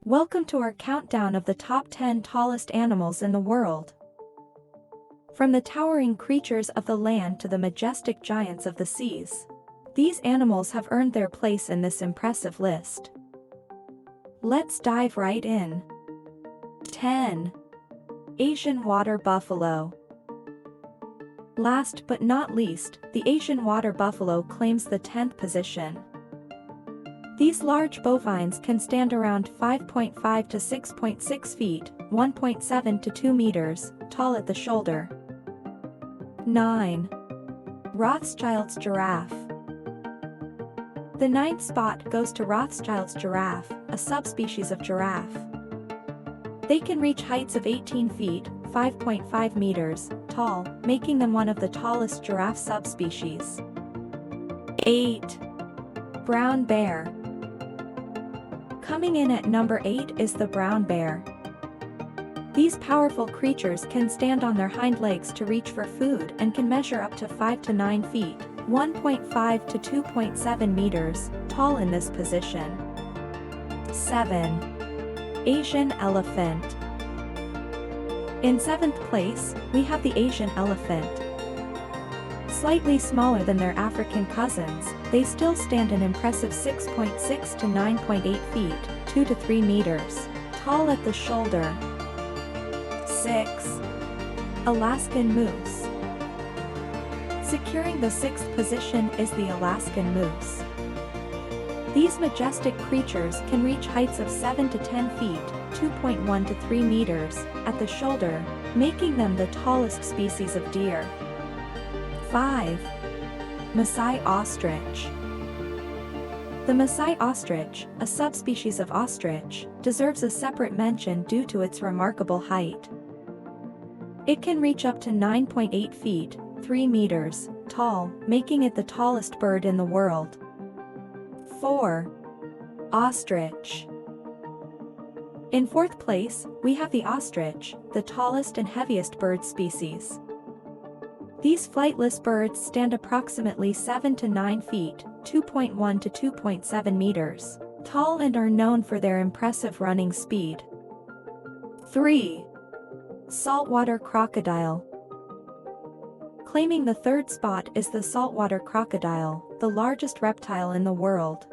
Welcome to our countdown of the top 10 tallest animals in the world. From the towering creatures of the land to the majestic giants of the seas, these animals have earned their place in this impressive list. Let's dive right in. 10. Asian water buffalo. Last but not least, the Asian water buffalo claims the 10th position. These large bovines can stand around 5.5 to 6.6 feet, 1.7 to 2 meters, tall at the shoulder. 9. Rothschild's Giraffe. The 9th spot goes to Rothschild's Giraffe, a subspecies of giraffe. They can reach heights of 18 feet, 5.5 meters, tall, making them one of the tallest giraffe subspecies. 8. Brown bear. Coming in at number 8 is the brown bear. These powerful creatures can stand on their hind legs to reach for food and can measure up to 5 to 9 feet, 1.5 to 2.7 meters, tall in this position. 7. Asian elephant. In 7th place, we have the Asian elephant. Slightly smaller than their African cousins, they still stand an impressive 6.6 to 9.8 feet, 2 to 3 meters, tall at the shoulder. 6. Alaskan moose. Securing the 6th position is the Alaskan moose. These majestic creatures can reach heights of 7 to 10 feet, 2.1 to 3 meters, at the shoulder, making them the tallest species of deer. 5. Masai Ostrich. The Masai Ostrich, a subspecies of ostrich, deserves a separate mention due to its remarkable height. It can reach up to 9.8 feet, 3 meters, tall, making it the tallest bird in the world. 4. Ostrich. In 4th place, we have the ostrich, the tallest and heaviest bird species. These flightless birds stand approximately 7 to 9 feet, 2.1 to 2.7 meters, tall and are known for their impressive running speed. 3. Saltwater crocodile. Claiming the 3rd spot is the saltwater crocodile, the largest reptile in the world.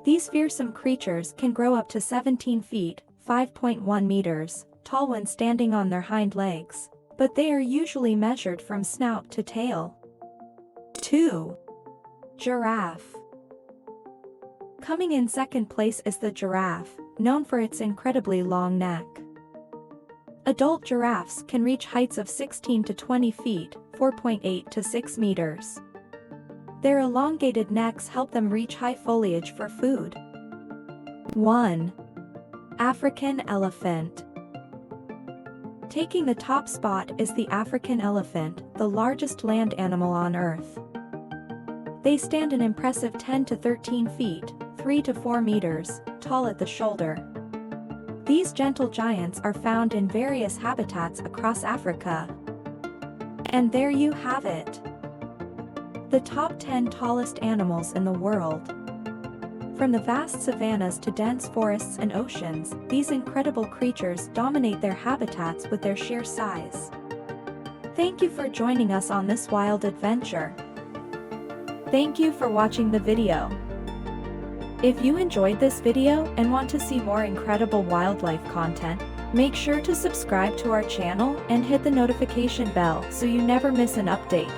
These fearsome creatures can grow up to 17 feet, 5.1 meters, tall when standing on their hind legs, but they are usually measured from snout to tail. 2. Giraffe. Coming in 2nd place is the giraffe, known for its incredibly long neck. Adult giraffes can reach heights of 16 to 20 feet, 4.8 to 6 meters. Their elongated necks help them reach high foliage for food. 1. African elephant. Taking the top spot is the African elephant, the largest land animal on Earth. They stand an impressive 10 to 13 feet, 3 to 4 meters, tall at the shoulder. These gentle giants are found in various habitats across Africa. And there you have it. The top 10 tallest animals in the world. From the vast savannas to dense forests and oceans, these incredible creatures dominate their habitats with their sheer size. Thank you for joining us on this wild adventure. Thank you for watching the video. If you enjoyed this video and want to see more incredible wildlife content, make sure to subscribe to our channel and hit the notification bell so you never miss an update.